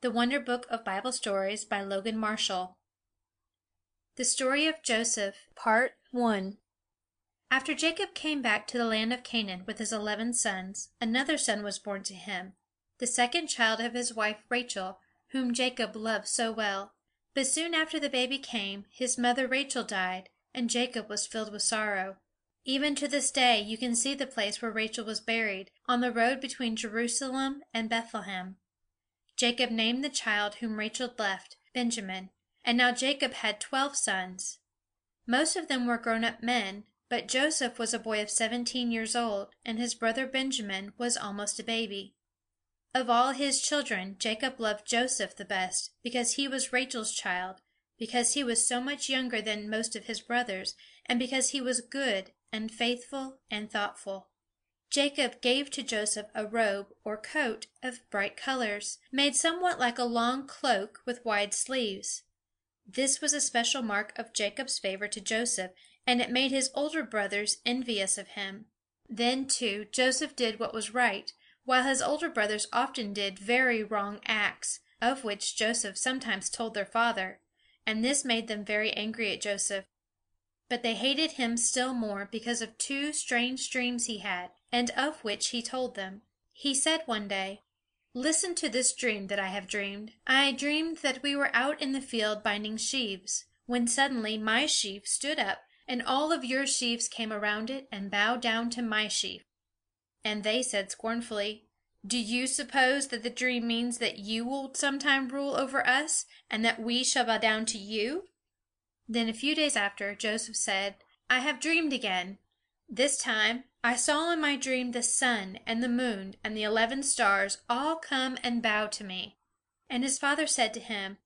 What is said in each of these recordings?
The Wonder Book of Bible Stories by Logan Marshall. The Story of Joseph, Part 1. After Jacob came back to the land of Canaan with his 11 sons, another son was born to him, the second child of his wife Rachel, whom Jacob loved so well. But soon after the baby came, his mother Rachel died, and Jacob was filled with sorrow. Even to this day you can see the place where Rachel was buried, on the road between Jerusalem and Bethlehem. Jacob named the child whom Rachel left Benjamin, and now Jacob had 12 sons. Most of them were grown-up men, but Joseph was a boy of 17 years old, and his brother Benjamin was almost a baby. Of all his children, Jacob loved Joseph the best, because he was Rachel's child, because he was so much younger than most of his brothers, and because he was good and faithful and thoughtful. Jacob gave to Joseph a robe or coat of bright colors, made somewhat like a long cloak with wide sleeves. This was a special mark of Jacob's favor to Joseph, and it made his older brothers envious of him. Then, too, Joseph did what was right, while his older brothers often did very wrong acts, of which Joseph sometimes told their father, and this made them very angry at Joseph. But they hated him still more because of 2 strange dreams he had, and of which he told them. He said one day, "Listen to this dream that I have dreamed. I dreamed that we were out in the field binding sheaves, when suddenly my sheaf stood up, and all of your sheaves came around it and bowed down to my sheaf." And they said scornfully, "Do you suppose that the dream means that you will sometime rule over us, and that we shall bow down to you?" Then a few days after, Joseph said, "I have dreamed again. This time I saw in my dream the sun and the moon and the 11 stars all come and bow to me." And his father said to him,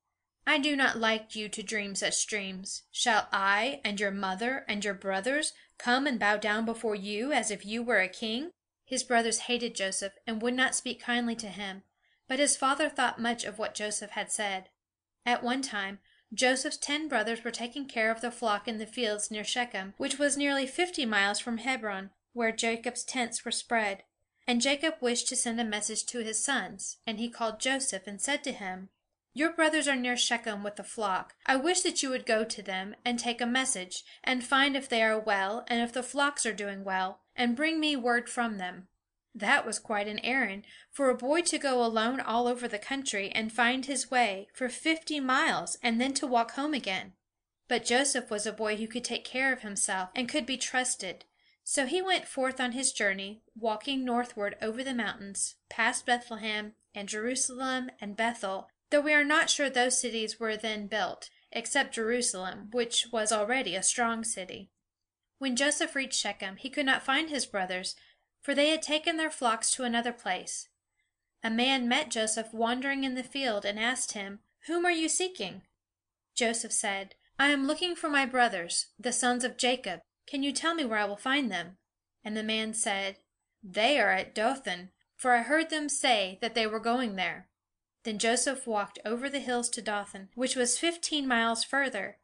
"I do not like you to dream such dreams. Shall I and your mother and your brothers come and bow down before you as if you were a king?" His brothers hated Joseph and would not speak kindly to him, but his father thought much of what Joseph had said. At one time, Joseph's 10 brothers were taking care of the flock in the fields near Shechem, which was nearly 50 miles from Hebron, where Jacob's tents were spread. And Jacob wished to send a message to his sons, and he called Joseph and said to him, "Your brothers are near Shechem with the flock. I wish that you would go to them and take a message, and find if they are well and if the flocks are doing well, and bring me word from them." That was quite an errand, for a boy to go alone all over the country and find his way for 50 miles and then to walk home again. But Joseph was a boy who could take care of himself and could be trusted. So he went forth on his journey, walking northward over the mountains, past Bethlehem and Jerusalem and Bethel, though we are not sure those cities were then built, except Jerusalem, which was already a strong city. When Joseph reached Shechem, he could not find his brothers, for they had taken their flocks to another place. A man met Joseph wandering in the field and asked him, "Whom are you seeking?" Joseph said, "I am looking for my brothers, the sons of Jacob. Can you tell me where I will find them?" And the man said, "They are at Dothan, for I heard them say that they were going there." Then Joseph walked over the hills to Dothan, which was 15 miles further,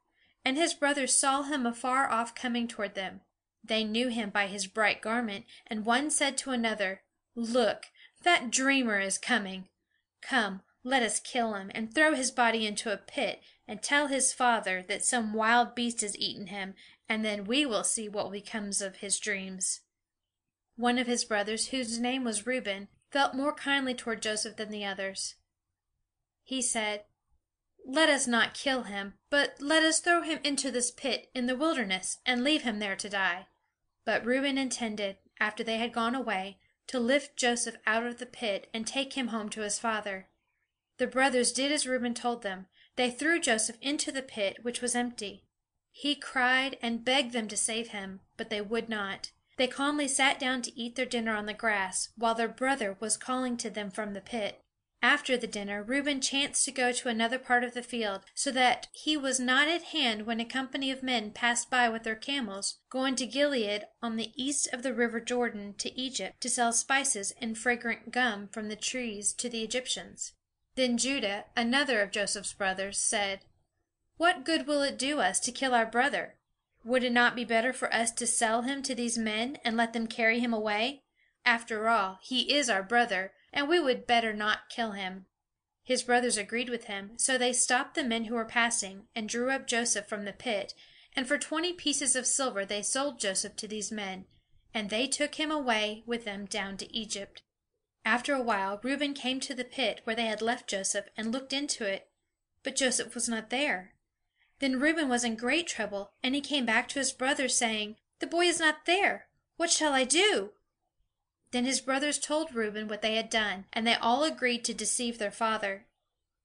and his brothers saw him afar off coming toward them. They knew him by his bright garment, and one said to another, "Look, that dreamer is coming. Come, let us kill him, and throw his body into a pit, and tell his father that some wild beast has eaten him, and then we will see what becomes of his dreams." One of his brothers, whose name was Reuben, felt more kindly toward Joseph than the others. He said, "Let us not kill him, but let us throw him into this pit in the wilderness, and leave him there to die." But Reuben intended, after they had gone away, to lift Joseph out of the pit and take him home to his father. The brothers did as Reuben told them. They threw Joseph into the pit, which was empty. He cried and begged them to save him, but they would not. They calmly sat down to eat their dinner on the grass, while their brother was calling to them from the pit. After the dinner, Reuben chanced to go to another part of the field, so that he was not at hand when a company of men passed by with their camels, going to Gilead on the east of the river Jordan to Egypt, to sell spices and fragrant gum from the trees to the Egyptians. Then Judah, another of Joseph's brothers, said, "What good will it do us to kill our brother? Would it not be better for us to sell him to these men and let them carry him away? After all, he is our brother, and we would better not kill him." His brothers agreed with him, so they stopped the men who were passing, and drew up Joseph from the pit, and for 20 pieces of silver they sold Joseph to these men, and they took him away with them down to Egypt. After a while Reuben came to the pit where they had left Joseph, and looked into it, but Joseph was not there. Then Reuben was in great trouble, and he came back to his brothers, saying, "The boy is not there. What shall I do?" Then his brothers told Reuben what they had done, and they all agreed to deceive their father.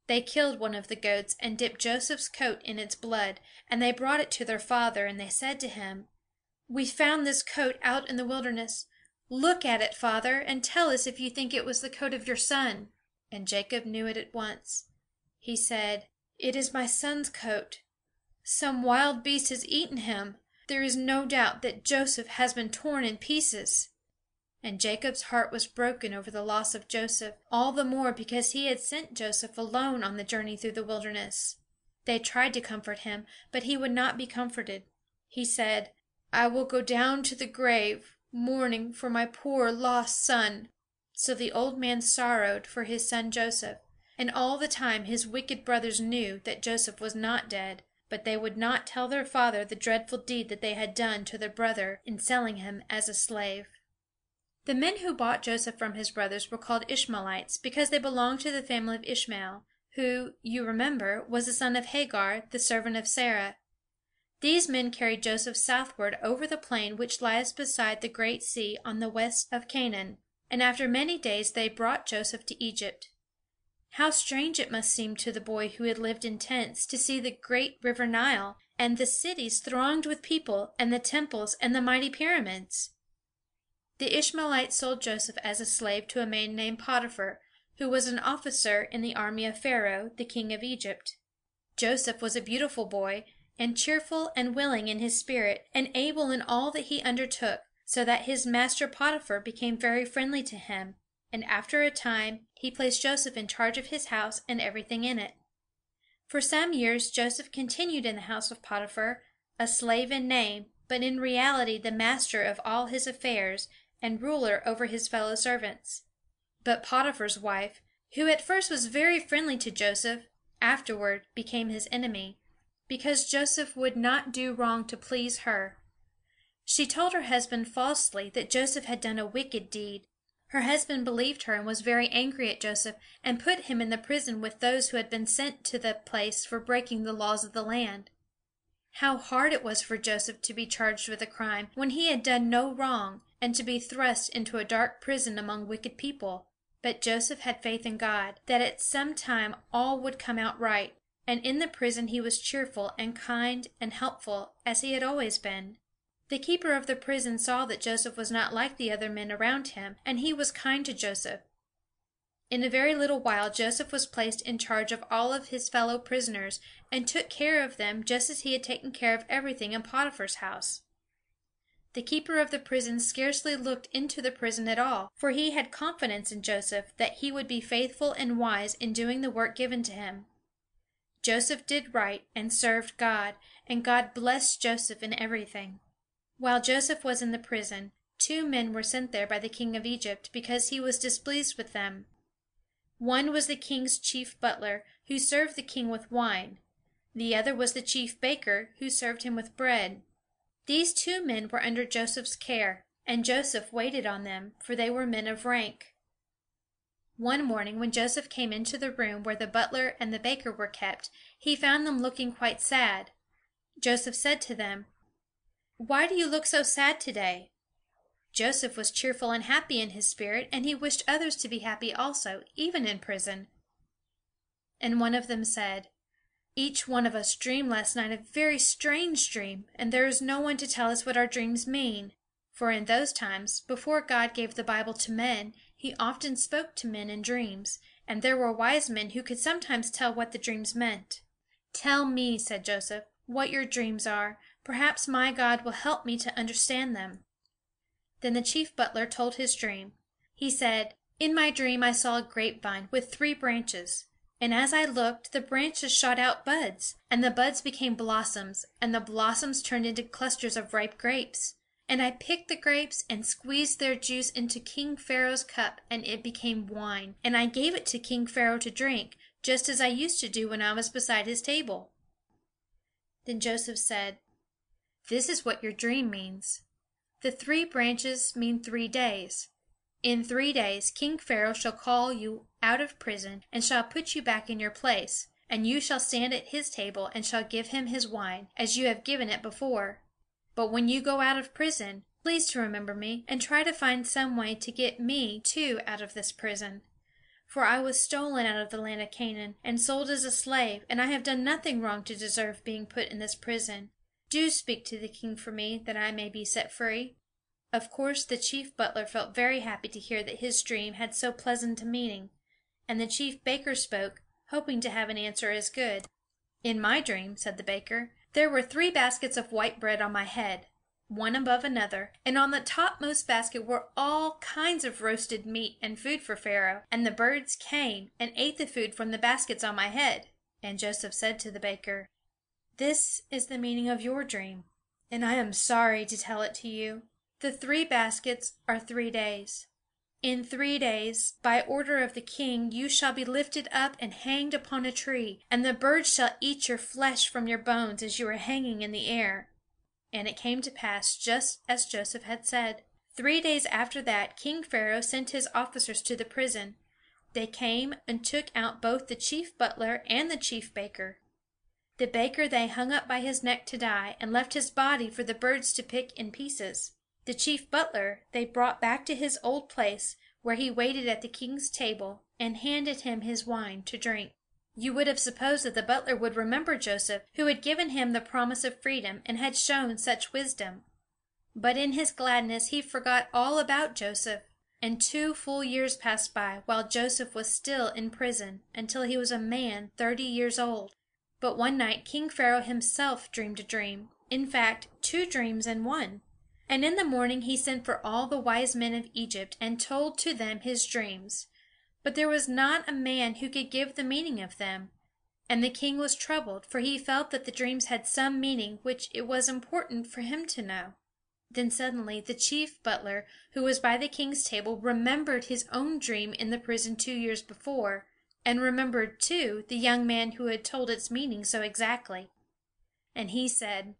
They killed one of the goats and dipped Joseph's coat in its blood, and they brought it to their father, and they said to him, "We found this coat out in the wilderness. Look at it, father, and tell us if you think it was the coat of your son." And Jacob knew it at once. He said, "It is my son's coat. Some wild beast has eaten him. There is no doubt that Joseph has been torn in pieces." And Jacob's heart was broken over the loss of Joseph, all the more because he had sent Joseph alone on the journey through the wilderness. They tried to comfort him, but he would not be comforted. He said, "I will go down to the grave, mourning for my poor lost son." So the old man sorrowed for his son Joseph, and all the time his wicked brothers knew that Joseph was not dead, but they would not tell their father the dreadful deed that they had done to their brother in selling him as a slave. The men who bought Joseph from his brothers were called Ishmaelites, because they belonged to the family of Ishmael, who, you remember, was the son of Hagar, the servant of Sarah. These men carried Joseph southward over the plain which lies beside the great sea on the west of Canaan, and after many days they brought Joseph to Egypt. How strange it must seem to the boy who had lived in tents to see the great river Nile, and the cities thronged with people, and the temples, and the mighty pyramids! The Ishmaelites sold Joseph as a slave to a man named Potiphar, who was an officer in the army of Pharaoh, the king of Egypt. Joseph was a beautiful boy, and cheerful and willing in his spirit, and able in all that he undertook, so that his master Potiphar became very friendly to him, and after a time he placed Joseph in charge of his house and everything in it. For some years Joseph continued in the house of Potiphar, a slave in name, but in reality the master of all his affairs, and ruler over his fellow servants. But Potiphar's wife, who at first was very friendly to Joseph, afterward became his enemy, because Joseph would not do wrong to please her. She told her husband falsely that Joseph had done a wicked deed. Her husband believed her and was very angry at Joseph, and put him in the prison with those who had been sent to the place for breaking the laws of the land. How hard it was for Joseph to be charged with a crime, when he had done no wrong, and to be thrust into a dark prison among wicked people. But Joseph had faith in God, that at some time all would come out right, and in the prison he was cheerful and kind and helpful, as he had always been. The keeper of the prison saw that Joseph was not like the other men around him, and he was kind to Joseph. In a very little while Joseph was placed in charge of all of his fellow prisoners, and took care of them just as he had taken care of everything in Potiphar's house. The keeper of the prison scarcely looked into the prison at all, for he had confidence in Joseph that he would be faithful and wise in doing the work given to him. Joseph did right and served God, and God blessed Joseph in everything. While Joseph was in the prison, 2 men were sent there by the king of Egypt, because he was displeased with them. One was the king's chief butler, who served the king with wine. The other was the chief baker, who served him with bread. These 2 men were under Joseph's care, and Joseph waited on them, for they were men of rank. One morning, when Joseph came into the room where the butler and the baker were kept, he found them looking quite sad. Joseph said to them, "Why do you look so sad today?" Joseph was cheerful and happy in his spirit, and he wished others to be happy also, even in prison. And one of them said, "Each one of us dreamed last night a very strange dream, and there is no one to tell us what our dreams mean." For in those times, before God gave the Bible to men, he often spoke to men in dreams, and there were wise men who could sometimes tell what the dreams meant. "Tell me," said Joseph, "what your dreams are. Perhaps my God will help me to understand them." Then the chief butler told his dream. He said, "In my dream I saw a grapevine with 3 branches. And as I looked, the branches shot out buds, and the buds became blossoms, and the blossoms turned into clusters of ripe grapes. And I picked the grapes and squeezed their juice into King Pharaoh's cup, and it became wine. And I gave it to King Pharaoh to drink, just as I used to do when I was beside his table." Then Joseph said, "This is what your dream means. The 3 branches mean 3 days. In 3 days King Pharaoh shall call you out of prison, and shall put you back in your place, and you shall stand at his table, and shall give him his wine, as you have given it before. But when you go out of prison, please to remember me, and try to find some way to get me too out of this prison. For I was stolen out of the land of Canaan, and sold as a slave, and I have done nothing wrong to deserve being put in this prison. Do speak to the king for me, that I may be set free." Of course the chief butler felt very happy to hear that his dream had so pleasant a meaning, and the chief baker spoke, hoping to have an answer as good. "In my dream," said the baker, "there were 3 baskets of white bread on my head, one above another, and on the topmost basket were all kinds of roasted meat and food for Pharaoh, and the birds came and ate the food from the baskets on my head." And Joseph said to the baker, "This is the meaning of your dream, and I am sorry to tell it to you. The 3 baskets are 3 days. In 3 days, by order of the king, you shall be lifted up and hanged upon a tree, and the birds shall eat your flesh from your bones as you are hanging in the air." And it came to pass just as Joseph had said. 3 days after that, King Pharaoh sent his officers to the prison. They came and took out both the chief butler and the chief baker. The baker they hung up by his neck to die, and left his body for the birds to pick in pieces. The chief butler they brought back to his old place, where he waited at the king's table, and handed him his wine to drink. You would have supposed that the butler would remember Joseph, who had given him the promise of freedom, and had shown such wisdom. But in his gladness he forgot all about Joseph, and 2 full years passed by, while Joseph was still in prison, until he was a man 30 years old. But one night King Pharaoh himself dreamed a dream, in fact, 2 dreams in one. And in the morning he sent for all the wise men of Egypt, and told to them his dreams. But there was not a man who could give the meaning of them. And the king was troubled, for he felt that the dreams had some meaning which it was important for him to know. Then suddenly the chief butler, who was by the king's table, remembered his own dream in the prison 2 years before, and remembered, too, the young man who had told its meaning so exactly. And he said,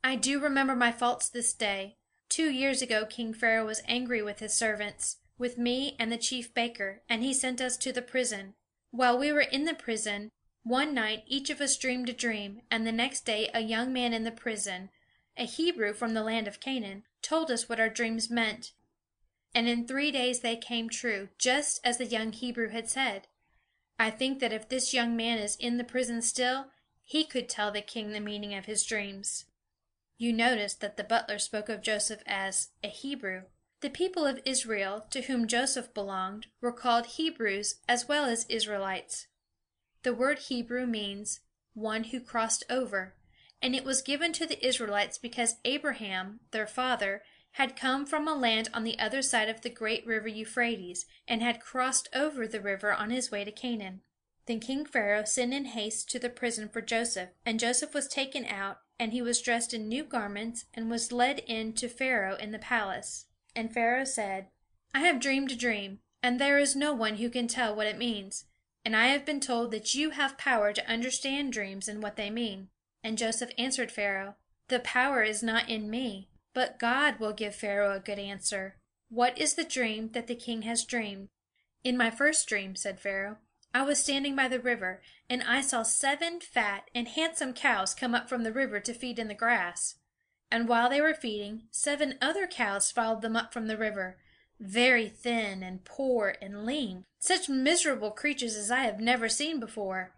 "I do remember my faults this day. 2 years ago King Pharaoh was angry with his servants, with me and the chief baker, and he sent us to the prison. While we were in the prison, one night each of us dreamed a dream, and the next day a young man in the prison, a Hebrew from the land of Canaan, told us what our dreams meant. And in 3 days they came true, just as the young Hebrew had said. I think that if this young man is in the prison still, he could tell the king the meaning of his dreams." You notice that the butler spoke of Joseph as a Hebrew. The people of Israel, to whom Joseph belonged, were called Hebrews as well as Israelites. The word Hebrew means one who crossed over, and it was given to the Israelites because Abraham, their father, had come from a land on the other side of the great river Euphrates, and had crossed over the river on his way to Canaan. Then King Pharaoh sent in haste to the prison for Joseph, and Joseph was taken out, and he was dressed in new garments, and was led in to Pharaoh in the palace. And Pharaoh said, "I have dreamed a dream, and there is no one who can tell what it means. And I have been told that you have power to understand dreams and what they mean." And Joseph answered Pharaoh, "The power is not in me, but God will give Pharaoh a good answer. What is the dream that the king has dreamed?" "In my first dream," said Pharaoh, "I was standing by the river, and I saw 7 fat and handsome cows come up from the river to feed in the grass. And while they were feeding, 7 other cows followed them up from the river, very thin and poor and lean, such miserable creatures as I have never seen before.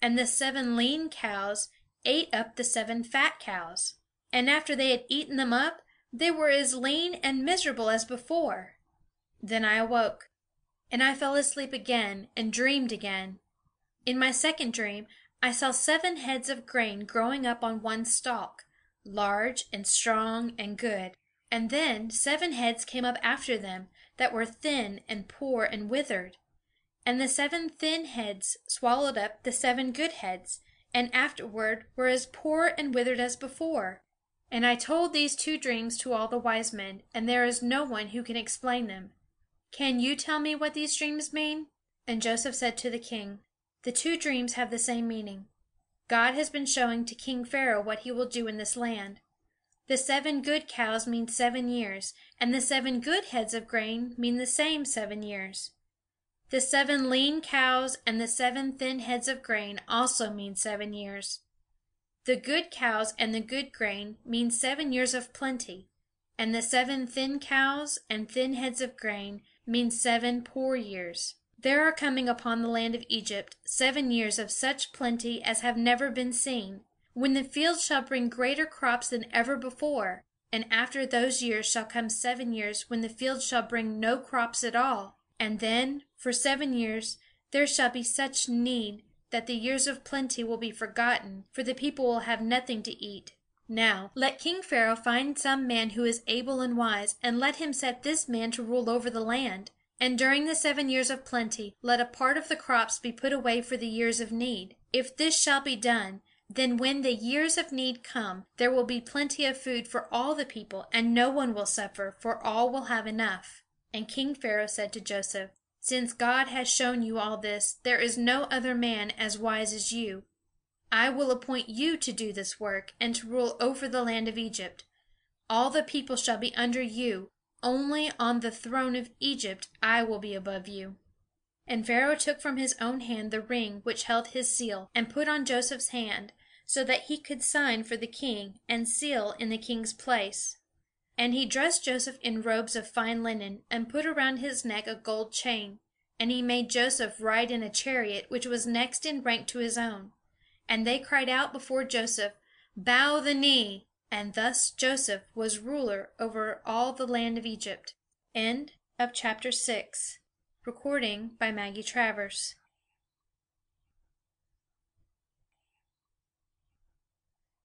And the 7 lean cows ate up the 7 fat cows. And after they had eaten them up, they were as lean and miserable as before. Then I awoke, and I fell asleep again and dreamed again. In my second dream, I saw 7 heads of grain growing up on one stalk, large and strong and good. And then 7 heads came up after them, that were thin and poor and withered. And the 7 thin heads swallowed up the 7 good heads, and afterward were as poor and withered as before. And I told these 2 dreams to all the wise men, and there is no one who can explain them. Can you tell me what these dreams mean?" And Joseph said to the king, The two dreams have the same meaning. God has been showing to King Pharaoh what he will do in this land. The 7 good cows mean 7 years, and the 7 good heads of grain mean the same 7 years. The 7 lean cows and the 7 thin heads of grain also mean 7 years. The good cows and the good grain mean 7 years of plenty, and the 7 thin cows and thin heads of grain mean 7 poor years. There are coming upon the land of Egypt 7 years of such plenty as have never been seen, when the fields shall bring greater crops than ever before, and after those years shall come 7 years when the fields shall bring no crops at all, and then, for 7 years, there shall be such need that the years of plenty will be forgotten, for the people will have nothing to eat. Now, let King Pharaoh find some man who is able and wise, and let him set this man to rule over the land. And during the 7 years of plenty, let a part of the crops be put away for the years of need. If this shall be done, then when the years of need come, there will be plenty of food for all the people, and no one will suffer, for all will have enough. And King Pharaoh said to Joseph, "Since God has shown you all this, there is no other man as wise as you. I will appoint you to do this work, and to rule over the land of Egypt. All the people shall be under you. Only on the throne of Egypt I will be above you." And Pharaoh took from his own hand the ring which held his seal, and put on Joseph's hand, so that he could sign for the king, and seal in the king's place. And he dressed Joseph in robes of fine linen, and put around his neck a gold chain. And he made Joseph ride in a chariot which was next in rank to his own. And they cried out before Joseph, "Bow the knee!" And thus Joseph was ruler over all the land of Egypt. End of chapter 6. Recording by Maggie Travers.